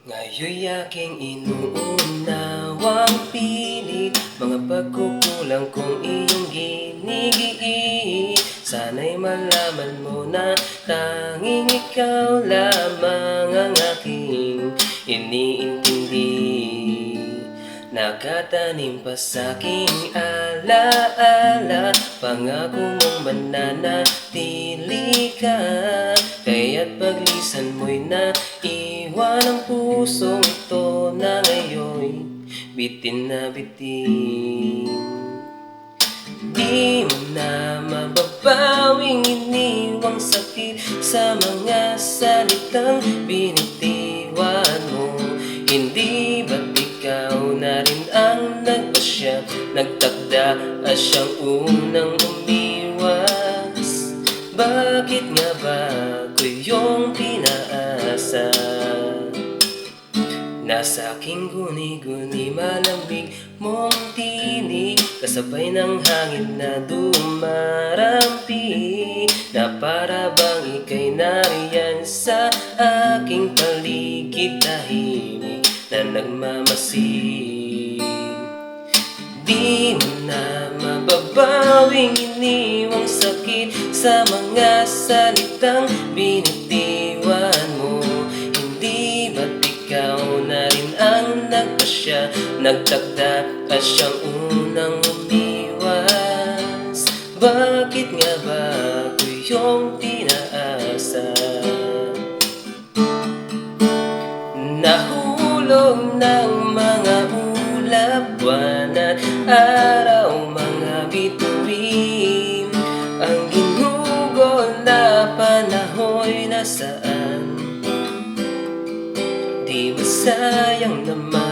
Ngayon'y aking inuunawang pilit mga pagkukulang kong iyong ginigiit. Sana'y malaman mo na tanging ikaw lamang ang aking iniintindi. Nakatanim pa sa'king alaala, pangako mong mananatili ka. Kaya't paglisan mo'y naiwan ang pusong ito na ngayon'y bitin na bitin. Di mo na mababawing iniwang sakit sa mga salitang binitiwan mo. Hindi ba't ikaw na rin ang nagpasya, nagtakda at siyang unang umiwas? Bakit nga ba ko yung pinaasa? Nasa aking guni-guni malamig mong tinig, kasabay ng hangin na dumarampi, na para bang ika'y nariyan sa aking paligid, tahimik na nagmamasid. Di mo na mababawing iniwang sakit sa mga salitang binitiwan mo. Hindi ba't ikaw na rin ang nagpasya, nagtakda at siyang unang umiwas? Bakit nga ba ko yung pinaasa? Nahulog ng mga ulap, buwan at araw, mga bituin. Ang ginugol na panahon'y nasaan? Di ba sayang naman